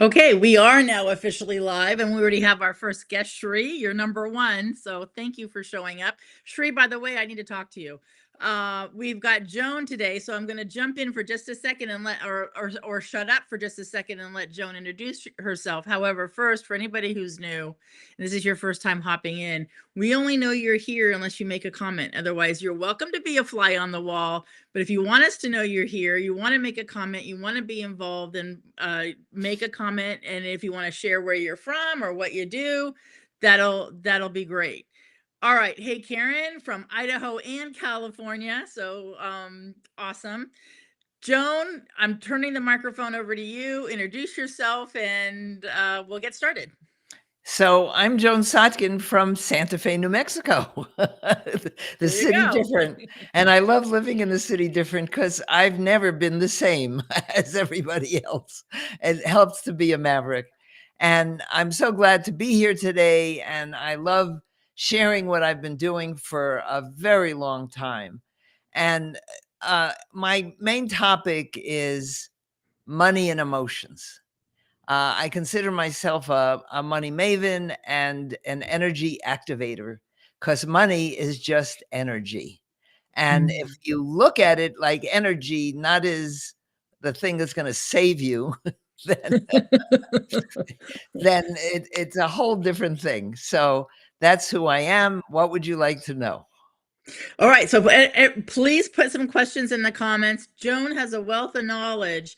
Okay, we are now officially live, and we already have our first guest, Shri. You're number one, so thank you for showing up. Shri, by the way, I need to talk to you. We've got Joan today, so I'm going to jump in for just a second and or shut up for just a second and let Joan introduce herself. However, first, for anybody who's new, and this is your first time hopping in, we only know you're here unless you make a comment. Otherwise, you're welcome to be a fly on the wall. But if you want us to know you're here, you want to make a comment, you want to be involved, and make a comment. And if you want to share where you're from or what you do, that'll be great. All right. Hey, Karen from Idaho and California. So awesome. Joan, I'm turning the microphone over to you. Introduce yourself and we'll get started. So I'm Joan Sotkin from Santa Fe, New Mexico, the city different. And I love living in the city different because I've never been the same as everybody else. It helps to be a maverick. And I'm so glad to be here today. And I love sharing what I've been doing for a very long time. And my main topic is money and emotions. I consider myself a money maven and an energy activator because money is just energy. And if you look at it like energy, not as the thing that's going to save you, then, then it's a whole different thing. So that's who I am. What would you like to know? All right. So please put some questions in the comments. Joan has a wealth of knowledge.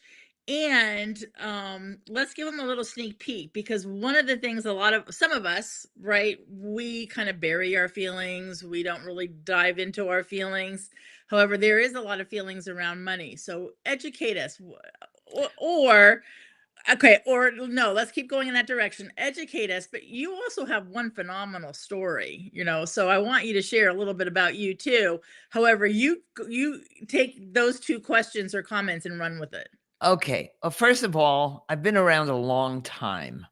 And let's give them a little sneak peek, because one of the things some of us, right, we kind of bury our feelings. We don't really dive into our feelings. However, there is a lot of feelings around money. So educate us, or okay, or no, let's keep going in that direction. Educate us, but you also have one phenomenal story, so I want you to share a little bit about you too. However, you take those two questions or comments and run with it. Okay. Well, first of all, I've been around a long time.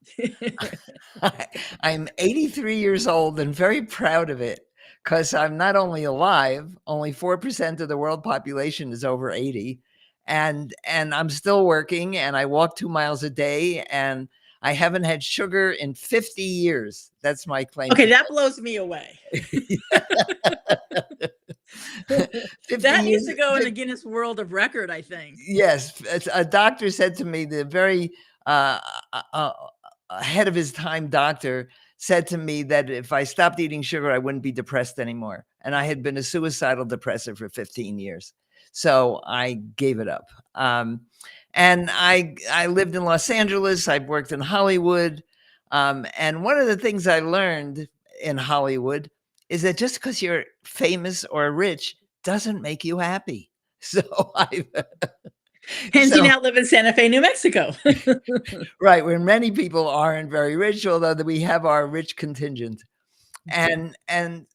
I'm 83 years old and very proud of it because I'm not only alive, only 4% of the world population is over 80. And I'm still working, and I walk 2 miles a day, and I haven't had sugar in 50 years. That's my claim. Okay, that blows me away. That needs to go in the Guinness World of Record, I think. Yes. A doctor said to me, the very ahead of his time doctor said to me that if I stopped eating sugar, I wouldn't be depressed anymore. And I had been a suicidal depressive for 15 years. So I gave it up. And I lived in Los Angeles. I've worked in Hollywood. And one of the things I learned in Hollywood is that just because you're famous or rich doesn't make you happy. So Hence, you now live in Santa Fe, New Mexico. Right, where many people aren't very rich, although we have our rich contingent. And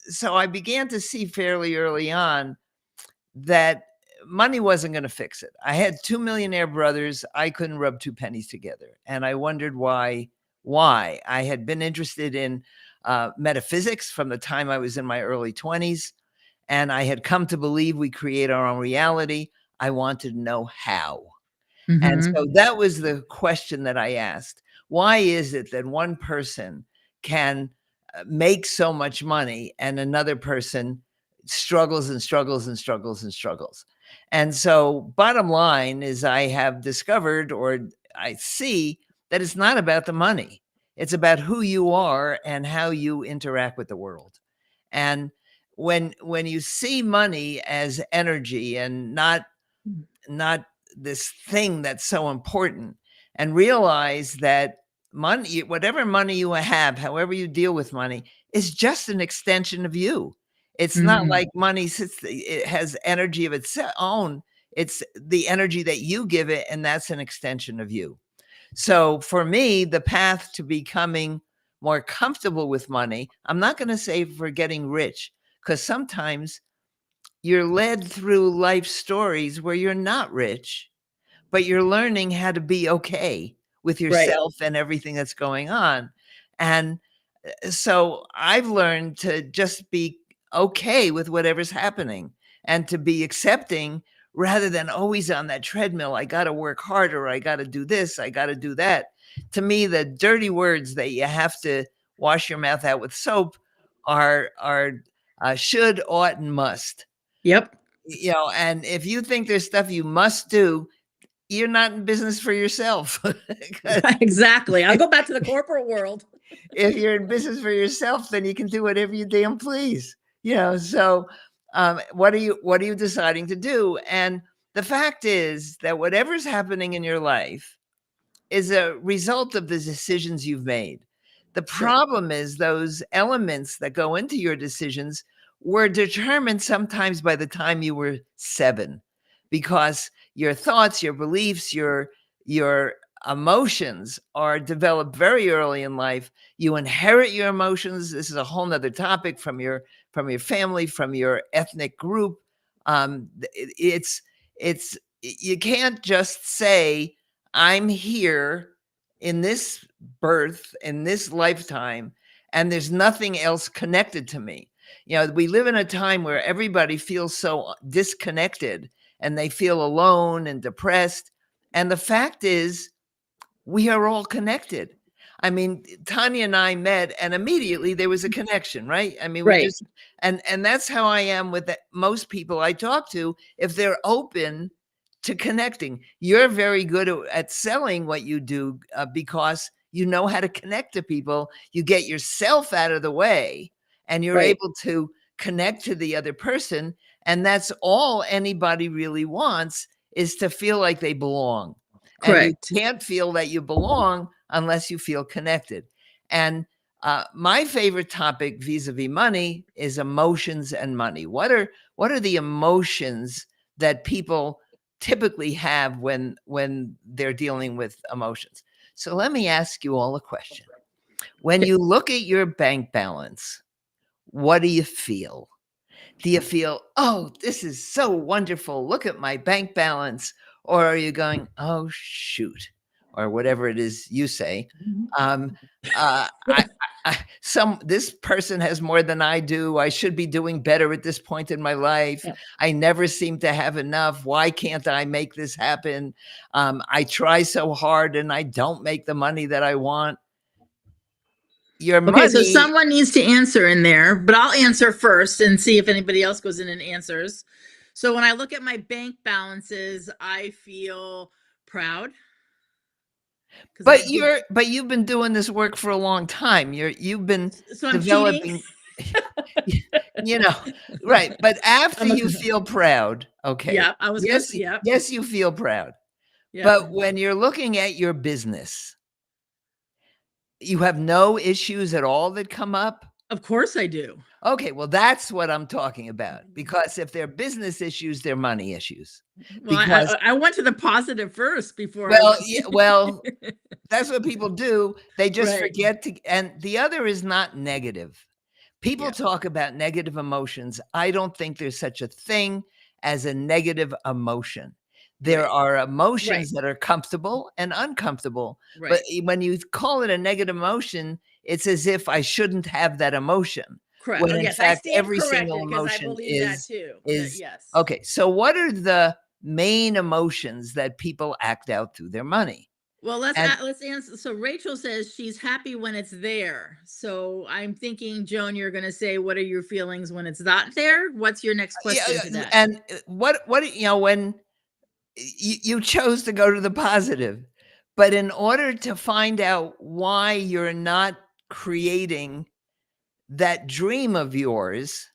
so I began to see fairly early on that money wasn't going to fix it. I had 2 millionaire brothers. I couldn't rub 2 pennies together. And I wondered why. I had been interested in metaphysics from the time I was in my early 20s. And I had come to believe we create our own reality. I wanted to know how. And so that was the question that I asked. Why is it that one person can make so much money and another person struggles and struggles and struggles and struggles? And so bottom line is I have discovered, or I see, that it's not about the money. It's about who you are and how you interact with the world. And when you see money as energy and not this thing that's so important, and realize that money, whatever money you have, however you deal with money, is just an extension of you. It's not like money it has energy of its own. It's the energy that you give it, and that's an extension of you. So for me, the path to becoming more comfortable with money, I'm not going to say for getting rich, because sometimes you're led through life stories where you're not rich, but you're learning how to be okay with yourself and everything that's going on. And so I've learned to just be okay with whatever's happening and to be accepting rather than always on that treadmill. I got to work harder. I got to do this. I got to do that. to me, the dirty words that you have to wash your mouth out with soap are should, ought, and must. Yep. And if you think there's stuff you must do, you're not in business for yourself. 'Cause Exactly. I'll go back to the corporate world. if you're in business for yourself, then you can do whatever you damn please. So what are you deciding to do? And the fact is that whatever's happening in your life is a result of the decisions you've made. The Right. problem is those elements that go into your decisions were determined sometimes by the time you were 7, because your thoughts, your beliefs, your emotions are developed very early in life. You inherit your emotions. This is a whole nother topic from your family, from your ethnic group. It's you can't just say, I'm here in this birth, in this lifetime, and there's nothing else connected to me. We live in a time where everybody feels so disconnected and they feel alone and depressed. And the fact is, we are all connected. I mean, Tanya and I met, and immediately there was a connection, right? I mean, we Right. just and that's how I am with most people I talk to. If they're open to connecting, you're very good at selling what you do, because you know how to connect to people. You get yourself out of the way, and you're Right. able to connect to the other person. And that's all anybody really wants, is to feel like they belong. And you Correct. can't feel that you belong unless you feel connected. And my favorite topic vis-a-vis money is emotions and money. What are the emotions that people typically have when they're dealing with emotions? So let me ask you all a question. When Okay. you look at your bank balance, what do you feel? Do you feel, "Oh, this is so wonderful. Look at my bank balance." Or are you going, "Oh, shoot," or whatever it is you say? Um, this person has more than I do. I should be doing better at this point in my life. Yeah. I never seem to have enough. Why can't I make this happen? I try so hard and I don't make the money that I want. Your Okay, so money. someone needs to answer in there, but I'll answer first and see if anybody else goes in and answers. So when I look at my bank balances, I feel proud because I did. But you've been doing this work for a long time. You've been So I'm cheating. developing, you know, right. But after I'm a, you feel proud, okay. yeah, I was gonna. Yes, Yeah, yes, you feel proud. yeah. But when you're looking at your business, you have no issues at all that come up. Of course I do. Okay, well, that's what I'm talking about. Because if they're business issues, they're money issues. Well, Because, I went to the positive first before I well, went. yeah, well, that's what people do. They just Right. forget to, and the other is not negative. People Yeah. talk about negative emotions. I don't think there's such a thing as a negative emotion. There Right. are Right. emotions that are comfortable and uncomfortable. But Right. when you call it a negative emotion, it's as if I shouldn't have that emotion. Correct. Oh, When in yes, I fact, stand every single corrected because I emotion believe that is too. That is yes. okay. So what are the main emotions that people act out through their money? Well, And let's answer. So Rachel says she's happy when it's there. So I'm thinking, Joan, you're going to say, what are your feelings when it's not there? What's your next yeah, question to that? and when you chose to go to the positive, but in order to find out why you're not creating that dream of yours,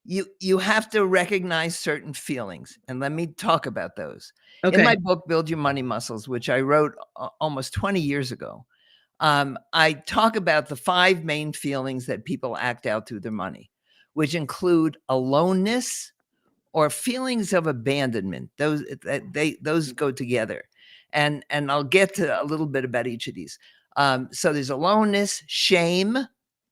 you have to recognize certain feelings, and let me talk about those. In my Okay. book, Build Your Money Muscles, which I wrote almost 20 years ago, I talk about the 5 main feelings that people act out through their money, which include aloneness, or feelings of abandonment. Those go together. And I'll get to a little bit about each of these. So there's aloneness, shame.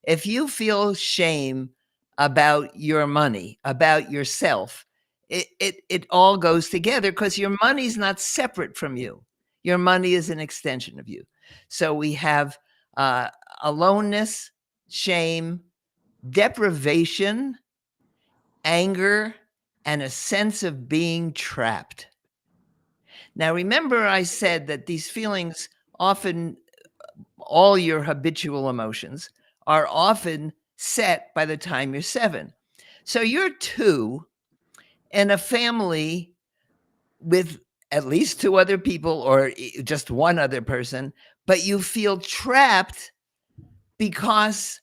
If you feel shame about your money, about yourself, it all goes together, because your money's not separate from you. Your money is an extension of you. So we have uh, aloneness, shame, deprivation, anger, and a sense of being trapped. Now, remember, I said that these feelings often all your habitual emotions are often set by the time you're 7. So you're 2 in a family with at least 2 other people or just one other person, but you feel trapped because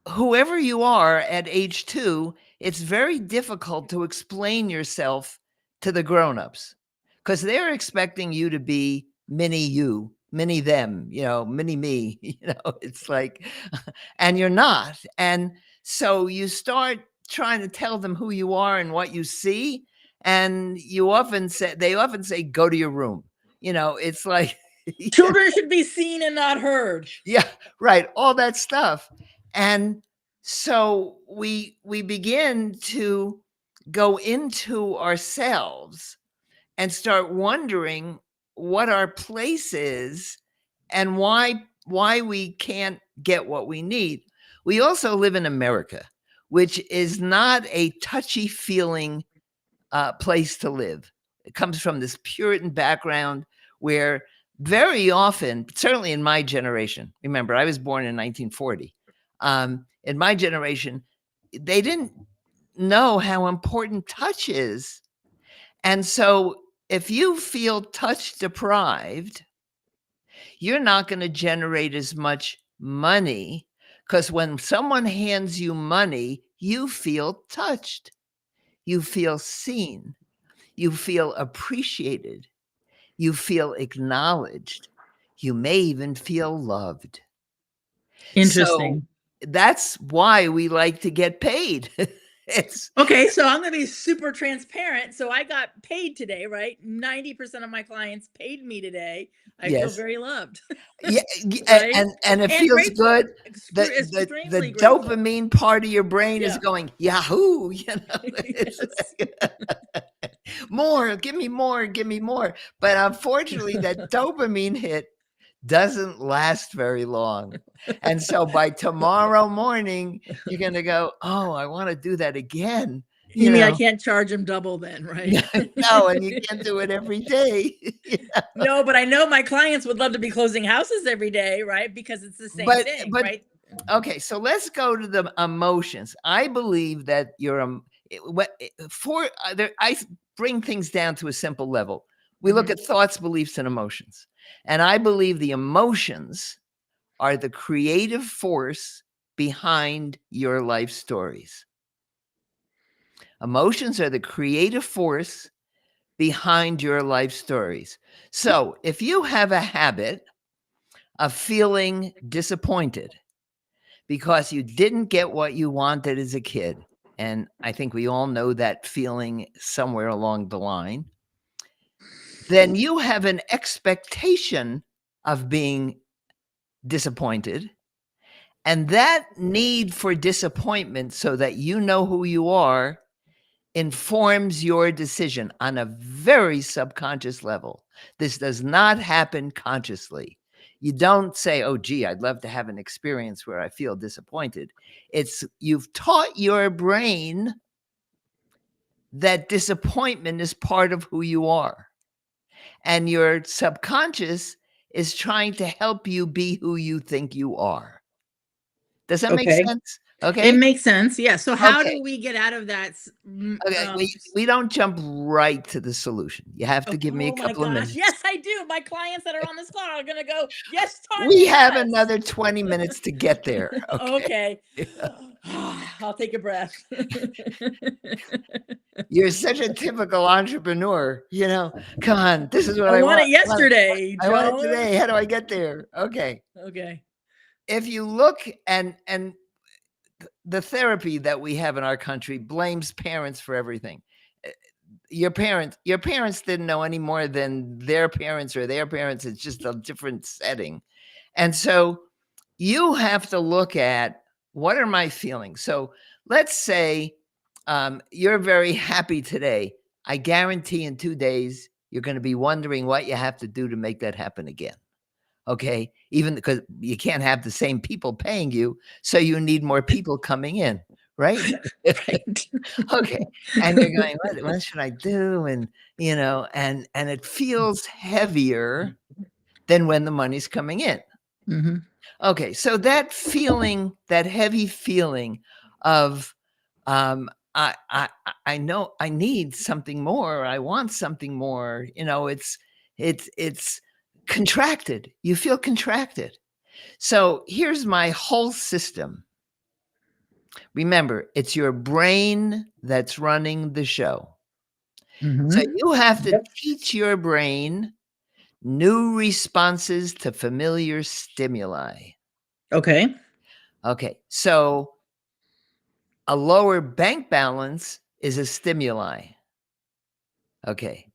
whoever you are at age 2, it's very difficult to explain yourself to the grown-ups because they're expecting you to be mini you, mini them, mini me, it's like, and you're not. And so you start trying to tell them who you are and what you see. And they often say, go to your room. It's like, Children should be seen and not heard. yeah, right, all that stuff. And so we begin to go into ourselves and start wondering what our place is and why we can't get what we need. We also live in America, which is not a touchy feeling place to live. It comes from this Puritan background where very often, certainly in my generation, remember, I was born in 1940. In my generation, they didn't know how important touch is. And so if you feel touch deprived, you're not going to generate as much money because when someone hands you money, you feel touched, you feel seen, you feel appreciated, you feel acknowledged, you may even feel loved. So Interesting. that's why we like to get paid. It's Okay, so I'm gonna be super transparent. So I got paid today, right? 90% of my clients paid me today. I feel yes. very loved, Yeah, right? and it And feels grateful. good. The Extremely grateful. dopamine part of your brain is Yeah. going, "Yahoo!" It's Yes. like, more, give me more, give me more. But unfortunately, that dopamine hit doesn't last very long. And so by tomorrow morning, you're gonna go, "Oh, I wanna do that again." You You mean I know? can't charge them double then, right? No, and you can't do it every day. No, but I know my clients would love to be closing houses every day, right? Because it's the same But thing, but right? okay, so let's go to the emotions. I believe that your for there, bring things down to a simple level. We look Mhm. at thoughts, beliefs, and emotions, and I believe the emotions are the creative force behind your life stories. Emotions are the creative force behind your life stories. So if you have a habit of feeling disappointed because you didn't get what you wanted as a kid. And I think we all know that feeling somewhere along the line. Then you have an expectation of being disappointed. And that need for disappointment so that you know who you are informs your decision on a very subconscious level. This does not happen consciously. You don't say, "Oh, gee, I'd love to have an experience where I feel disappointed." It's you've taught your brain that disappointment is part of who you are. And your subconscious is trying to help you be who you think you are. Does that make Okay. sense? It Okay. makes sense. Yeah. So how Okay. do we get out of that? Okay, we don't jump right to the solution. You have to give me a Oh my couple of gosh. minutes. Yes, I do. My clients that are on this call are going to go, yes, We Tanya, have yes. another 20 minutes to get there, okay? Okay. I'll take a breath. You're such a typical entrepreneur, "Come on, this is what I I want want. it yesterday, I want it Joan. today. How do I get there?" Okay. Okay. If you look and the therapy that we have in our country blames parents for everything. Eh, your parents didn't know any more than their parents or their parents, it's just a different setting. And so you have to look at what are my feelings. So let's say you're very happy today. I guarantee in 2 days, you're going to be wondering what you have to do to make that happen again. Okay. Even because you can't have the same people paying you. So you need more people coming in. Right. Right. Okay. And you're going, what should I do? And it feels heavier than when the money's coming in. Mhm. Okay, so that feeling, that heavy feeling of, I know I need something more, I want something more, it's contracted. You feel contracted. So here's my whole system. Remember, it's your brain that's running the show. So Mhm. you have to Yep. teach your brain new responses to familiar stimuli. Okay. Okay, so a lower bank balance is a stimuli. Okay,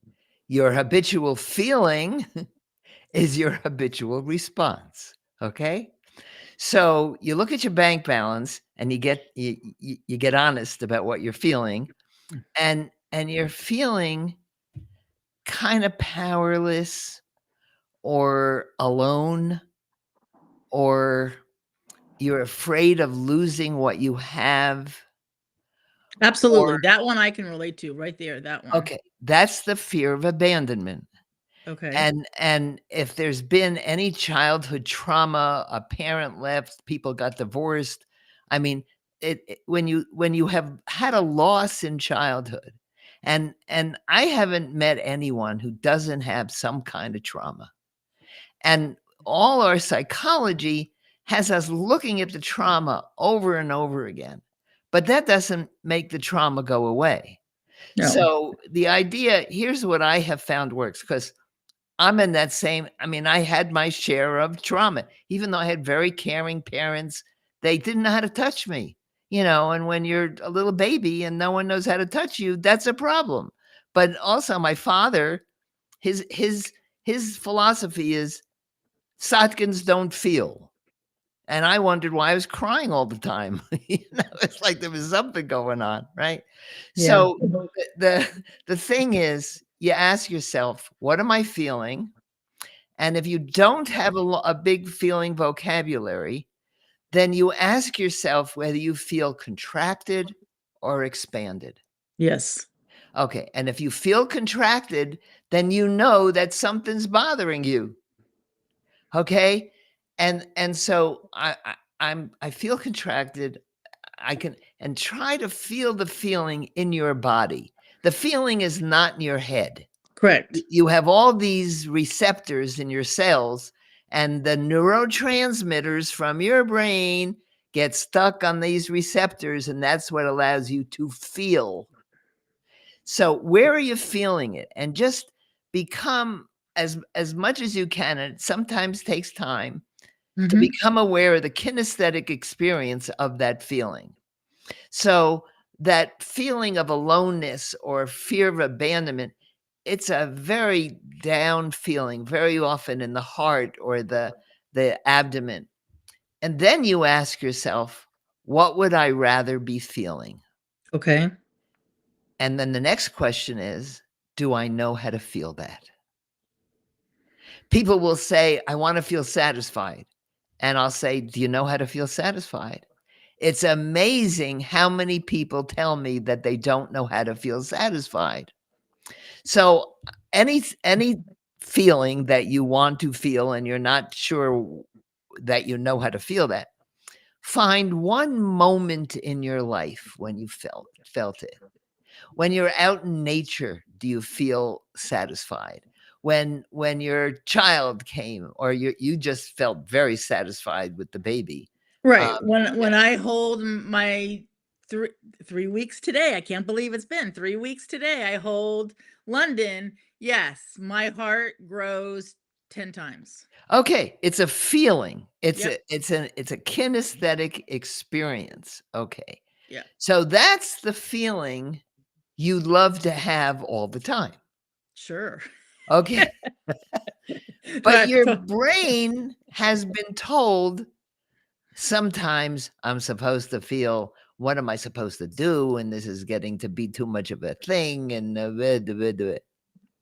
your habitual feeling is your habitual response. Okay, so you look at your bank balance and you get honest about what you're feeling, and you're feeling kind of powerless or alone, or you're afraid of losing what you have, or Absolutely. That one I can relate to right there, that one. okay, that's the fear of abandonment. Okay. And if there's been any childhood trauma, a parent left, people got divorced, I mean, when you have had a loss in childhood, and I haven't met anyone who doesn't have some kind of trauma. And all our psychology has us looking at the trauma over and over again, but that doesn't make the trauma go away. No. So the idea, here's what I have found works, because I'm in that same, I mean, I had my share of trauma. Even though I had very caring parents, they didn't know how to touch me, and when you're a little baby and no one knows how to touch you, that's a problem. But also my father, his philosophy is Sotkins don't feel. And I wondered why I was crying all the time. It's like there was something going on, right? Yeah. So the thing is, you ask yourself, what am I feeling? And if you don't have a big feeling vocabulary, then you ask yourself whether you feel contracted or expanded. Yes. Okay, and if you feel contracted, then you know that something's bothering you. Okay? And so I feel contracted. I can and try to feel the feeling in your body. The feeling is not in your head. Correct. You have all these receptors in your cells, and the neurotransmitters from your brain get stuck on these receptors, and that's what allows you to feel. So where are you feeling it? And just become, as much as you can, and it sometimes takes time, to Mhm. become aware of the kinesthetic experience of that feeling. So that feeling of aloneness or fear of abandonment, it's a very down feeling, very often in the heart or the abdomen. And then you ask yourself, what would I rather be feeling? Okay. And then the next question is, do I know how to feel that? People will say, I want to feel satisfied. And I'll say, do you know how to feel satisfied? It's amazing how many people tell me that they don't know how to feel satisfied. So any feeling that you want to feel and you're not sure that you know how to feel that, find one moment in your life when you felt it. When you're out in nature, do you feel satisfied? When your child came, or you just felt very satisfied with the baby. Right. Um, yeah. When I hold my 3 3 weeks today, I can't believe it's been 3 weeks today, I hold London. Yes, my heart grows 10 times. Okay, it's a feeling. Yep. It's a kinesthetic experience. Okay. Yeah. So that's the feeling you love to have all the time. Sure. Okay. But Right. your brain has been told, sometimes I'm supposed to feel, what am I supposed to do? And this is getting to be too much of a thing. And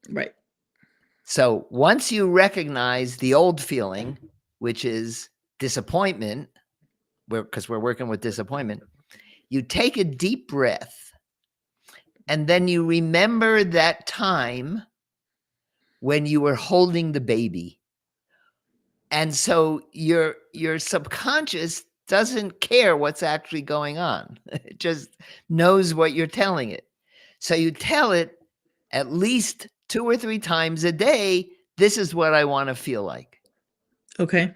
Right. so once you recognize the old feeling, which is disappointment, because we're working with disappointment, you take a deep breath, and then you remember that time when you were holding the baby, And so your subconscious doesn't care what's actually going on. It just knows what you're telling it. So you tell it at least 2 or 3 times a day, "This is what I wanna feel like." Okay.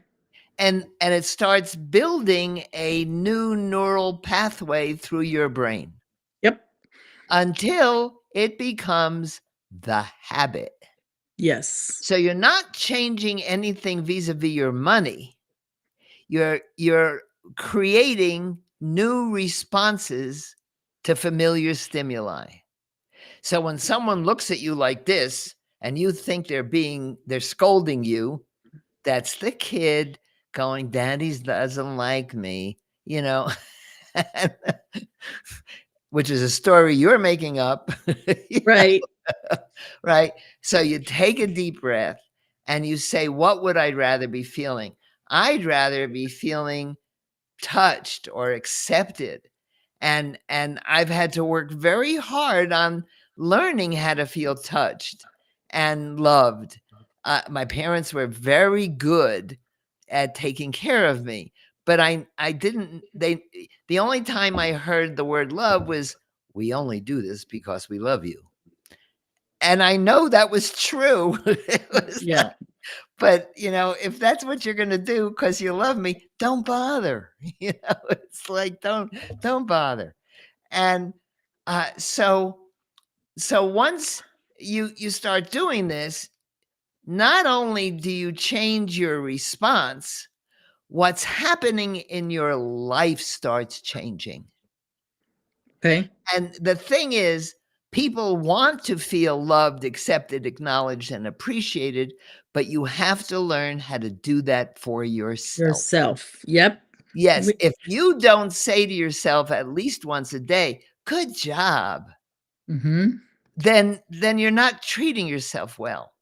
And it starts building a new neural pathway through your brain Yep. until it becomes the habit. Yes. So you're not changing anything vis-a-vis your money. You're creating new responses to familiar stimuli. So when someone looks at you like this and you think they're scolding you, that's the kid going, "Daddy doesn't like me," you know, which is a story you're making up. You Right. know, right? So you take a deep breath and you say, "What would I rather be feeling? I'd rather be feeling touched or accepted." And I've had to work very hard on learning how to feel touched and loved. My parents were very good at taking care of me, but I didn't they the only time I heard the word love was, "We only do this because we love you." And I know that was true. It was Yeah. but, if that's what you're gonna do because you love me, don't bother. It's like, don't bother. And, so once you start doing this, not only do you change your response, what's happening in your life starts changing. Okay. And the thing is, people want to feel loved, accepted, acknowledged, and appreciated, but you have to learn how to do that for yourself. Yourself. Yep. Yes, We if you don't say to yourself at least once a day, "Good job," Mhm. then you're not treating yourself well.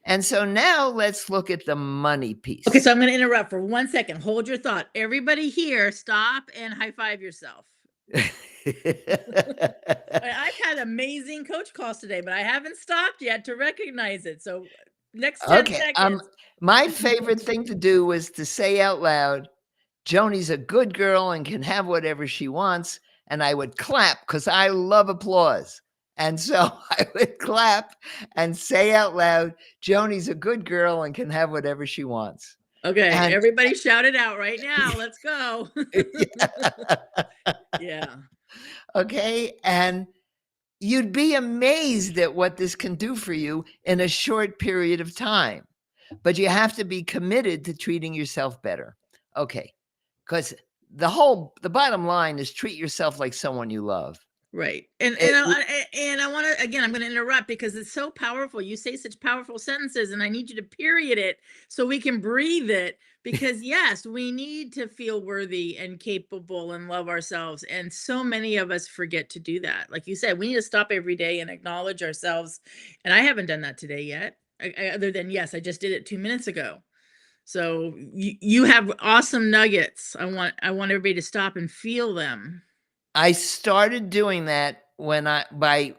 And so now let's look at the money Okay, so piece. I'm gonna interrupt for 1 second. Hold your thought. Everybody here, stop and high five yourself. I've had amazing coach calls today, but I haven't stopped yet to recognize it. So next 10 Okay, seconds. my favorite thing to do was to say out loud, "Joni's a good girl and can have whatever she wants," and I would clap because I love applause. And so I would clap and say out loud, "Joni's a good girl and can have whatever she wants." Okay, And everybody shout it out right now. Let's go. yeah, Yeah. okay, and you'd be amazed at what this can do for you in a short period of time, but you have to be committed to treating yourself better. Okay, because the bottom line is treat yourself like someone you love. Right. And It I want to again, I'm going to interrupt because it's so powerful. You say such powerful sentences and I need you to period it so we can breathe it because yes, we need to feel worthy and capable and love ourselves and so many of us forget to do that. Like you said, we need to stop every day and acknowledge ourselves. And I haven't done that today yet. Other than yes, I just did it 2 minutes ago. So you have awesome nuggets. I want everybody to stop and feel them. I started doing that when I by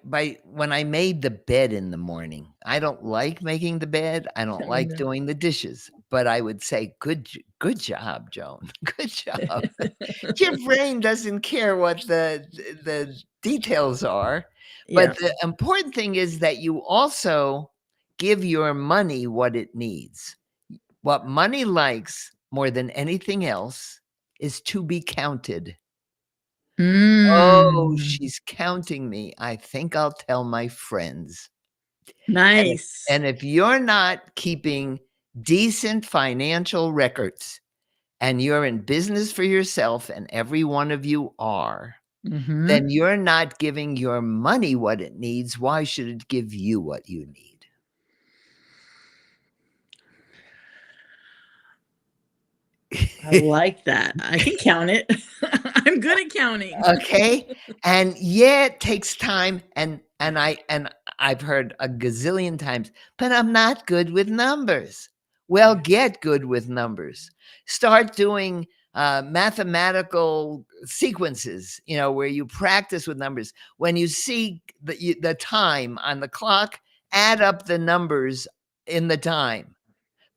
when I made the bed in the morning. I don't like making the bed. I don't like doing the dishes, but I would say, good job, Joan. Good job." Your brain doesn't care what the details are, Yeah. but the important thing is that you also give your money what it needs. What money likes more than anything else is to be counted. "Oh, Mm, she's counting me. I think I'll tell my friends." And if nice. and if you're not keeping decent financial records and you're in business for yourself, and every one of you are, then Mhm. you're not giving your money what it needs. Why should it give you what you need? I like that. I can count it. I'm good at counting. Okay? And yeah, it takes time, and I've heard a gazillion times, "But I'm not good with numbers." Well, Yeah. get good with numbers. Start doing, mathematical sequences, where you practice with numbers. When you see the time on the clock, add up the numbers in the time.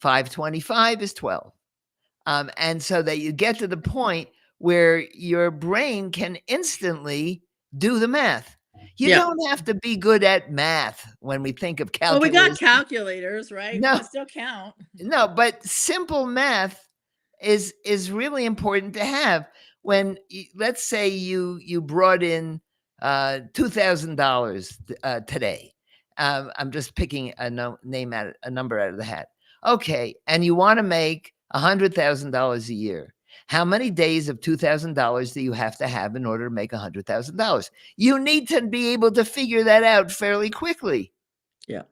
525 is 12. And so that you get to the point where your brain can instantly do the math. You Yeah. don't have to be good at math when we think of Well, we got calculus. calculators, right? We No, can still count. no, but simple math is really important to have. When let's say you brought in $2,000 today. I'm just picking a a number out of the hat. Okay, and you want to make $100,000 a year. How many days of $2,000 do you have to have in order to make $100,000? You need to be able to figure that out fairly quickly Yeah.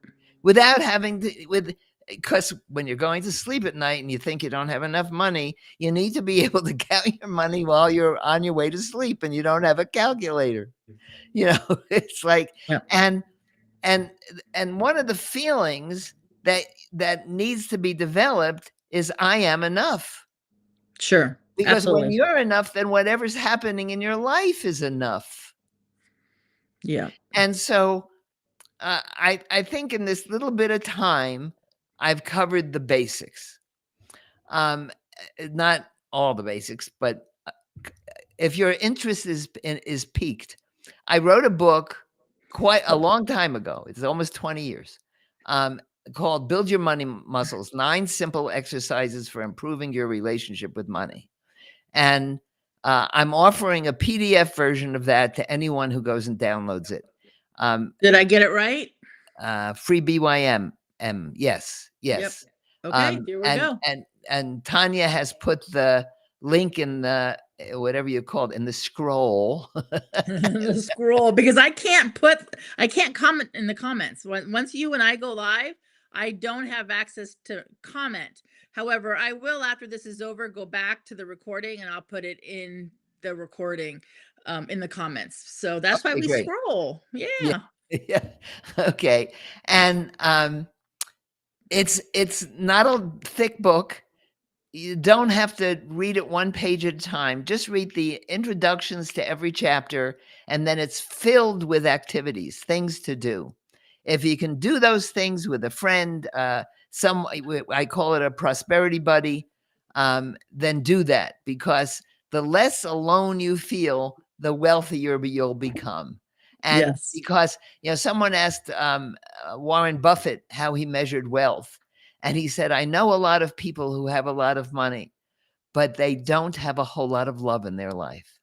without having to because when you're going to sleep at night and you think you don't have enough money, you need to be able to count your money while you're on your way to sleep and you don't have a calculator. It's like, Yeah. and and and one of the feelings that needs to be developed is I am enough. Sure. Because when Absolutely. you're enough, then whatever's happening in your life is enough. Yeah. And so I think in this little bit of time, I've covered the basics. Not all the basics, but if your interest is piqued, I wrote a book quite a long time ago. It's almost 20 years. Called "Build Your Money Muscles: 9 Simple Exercises for Improving Your Relationship with Money," and I'm offering a PDF version of that to anyone who goes and downloads it. Did I get it right? Free BYM. Yes, Yep. yes. Okay, here we And go. Tanya has put the link in the whatever you call it in the scroll. The scroll because I can't comment in the comments. Once you and I go live, I don't have access to comment. However, I will after this is over go back to the recording and I'll put it in the recording in the comments. So that's why Okay, we great. scroll. Yeah, Yeah. yeah. Okay, and it's not a thick book. You don't have to read it one page at a time. Just read the introductions to every chapter, and then it's filled with activities, things to do. If you can do those things with a friend, I call it a prosperity buddy, then do that because the less alone you feel, the wealthier you'll become. And Yes. because someone asked Warren Buffett how he measured wealth. And he said, I know a lot of people who have a lot of money, but they don't have a whole lot of love in their life.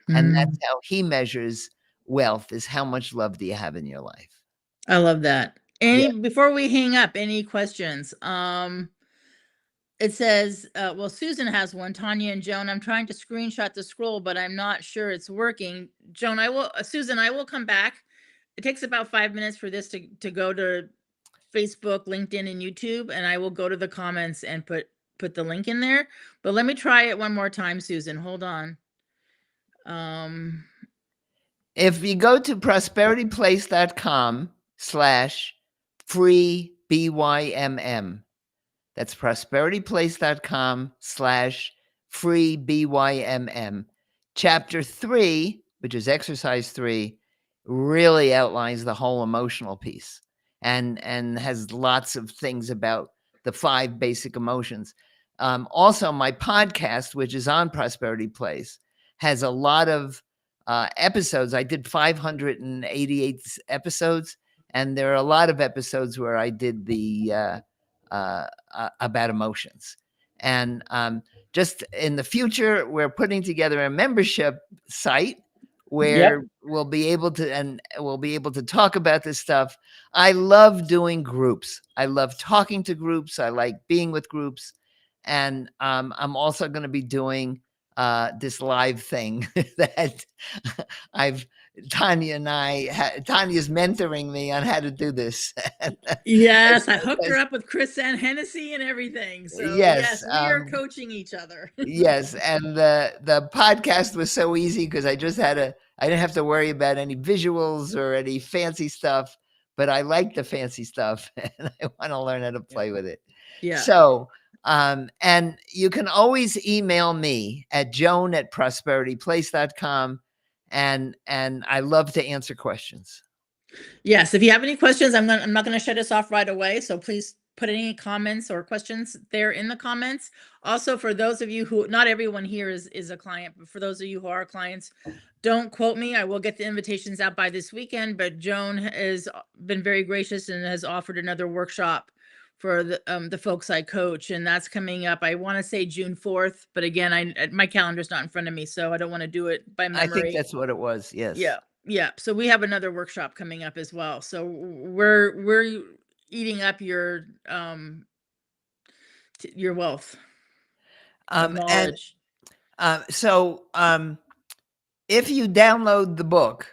And that's Mm, how he measures wealth is how much love do you have in your life? I love that. Yeah. Any before we hang up, any questions? It says, well, Susan has one, Tanya and Joan. I'm trying to screenshot the scroll, but I'm not sure it's working. Joan, Susan, I will come back. It takes about 5 minutes for this to go to Facebook, LinkedIn, and YouTube, and I will go to the comments and put the link in there. But let me try it one more time, Susan. Hold on. If you go to prosperityplace.com/free BYMM, that's prosperityplace.com/free BYMM. Chapter 3, which is exercise 3, really outlines the whole emotional piece and has lots of things about the 5 basic emotions. Also, my podcast, which is on Prosperity Place, has a lot of episodes. I did 588 episodes, and there are a lot of episodes where I did the about emotions. And just in the future, we're putting together a membership site Yep. where we'll be able to talk about this stuff. I love doing groups. I love talking to groups. I like being with groups. And I'm also going to be doing this live thing that I've Tanya's mentoring me on how to do this. Yes, I hooked her up with Chris and Hennessy and everything. So Yes, yes, we are coaching each other. yes, and the podcast was so easy because I didn't have to worry about any visuals or any fancy stuff, but I like the fancy stuff and I want to learn how to Yeah. play with it. Yeah. So, and you can always email me at joan@prosperityplace.com and I love to answer questions. Yes, if you have any questions, I'm not gonna shut us off right away. So please put any comments or questions there in the comments. Also, for those of you who, not everyone here is a client, but for those of you who are clients, don't quote me. I will get the invitations out by this weekend, but Joan has been very gracious and has offered another workshop for the folks I coach, and that's coming up. I want to say June 4th, but again, my calendar's not in front of me, so I don't want to do it by I think memory. that's what it was, yes. Yeah. Yeah. So we have another workshop coming up as well. So we're eating up your wealth of And knowledge. so, if you download the book,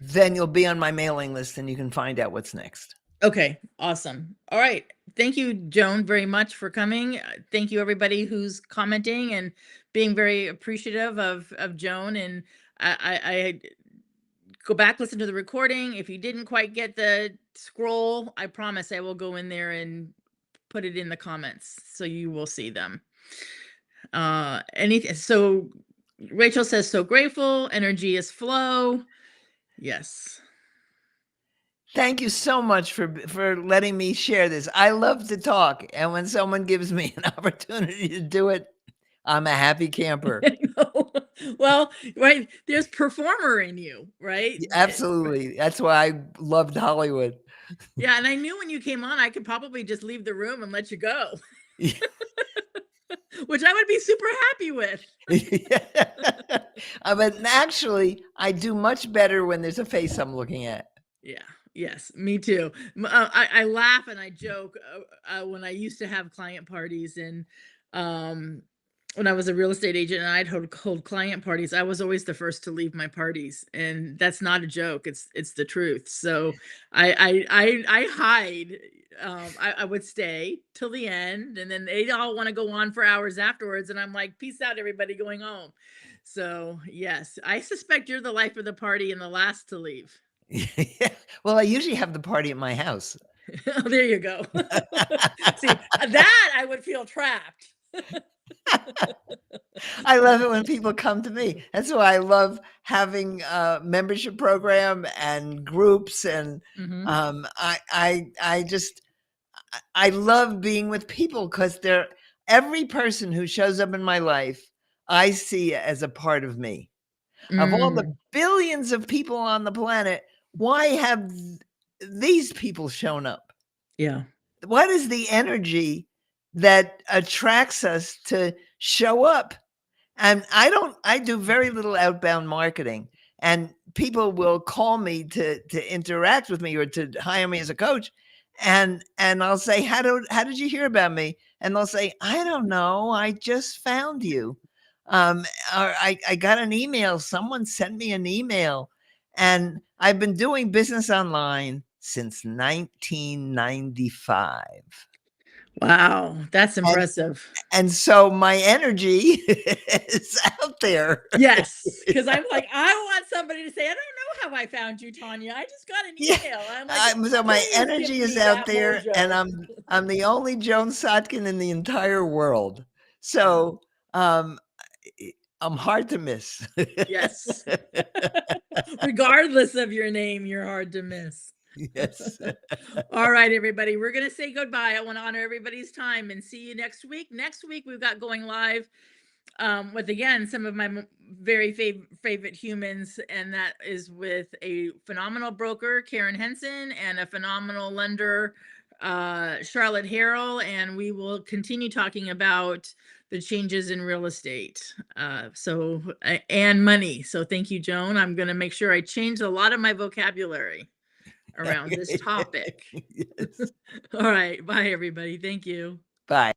then you'll be on my mailing list and you can find out what's next. Okay, awesome. All right. Thank you, Joan, very much for coming. Thank you, everybody who's commenting and being very appreciative of Joan. And I go back, listen to the recording. If you didn't quite get the scroll, I promise I will go in there and put it in the comments so you will see them. Anything. So Rachel says, so grateful. Energy is flow. Yes. Thank you so much for letting me share this. I love to talk, and when someone gives me an opportunity to do it, I'm a happy camper. Well, right, there's performer in you, right? Absolutely. That's why I loved Hollywood. Yeah, and I knew when you came on, I could probably just leave the room and let you go, which I would be super happy with. But actually, I do much better when there's a face I'm looking at. Yeah. Yes, me too. I laugh and I joke when I used to have client parties, and when I was a real estate agent and I'd hold client parties, I was always the first to leave my parties, and that's not a joke. It's the truth. So I hide. I would stay till the end, and then they all want to go on for hours afterwards, and I'm like, peace out, everybody, going home. So yes, I suspect you're the life of the party and the last to leave. Well, I usually have the party at my house. Oh, there you go. See, that I would feel trapped. I love it when people come to me. That's why I love having a membership program and groups, and Mhm. I just I love being with people because they're every person who shows up in my life, I see as a part of me. Of all the Mm, billions of people on the planet, why have these people shown up? yeah. What is the energy that attracts us to show up? And I do very little outbound marketing, and people will call me to interact with me or to hire me as a coach. And I'll say, how did you hear about me? And they'll say, I don't know. I just found you. Or I got an email. Someone sent me an email. And I've been doing business online since 1995. Wow, that's And impressive. and so my energy is out there. Yes, because I'm like, I want somebody to say, I don't know how I found you, Tanya. I just got an Yeah, email. I'm like, so my please give energy is me out that there, and mojo. I'm the only Joan Sotkin in the entire world. Yeah. So, I I'm hard to miss. Yes. Regardless of your name, you're hard to miss. Yes. All right, everybody, we're going to say goodbye. I want to honor everybody's time and see you next week. Next week, we've got going live with, again, some of my very favorite humans, and that is with a phenomenal broker, Karen Henson, and a phenomenal lender, Charlotte Harrell, and we will continue talking about the changes in real estate. And money. So thank you, Joan. I'm going to make sure I change a lot of my vocabulary around this topic. Yes. All right. Bye, everybody. Thank you. Bye.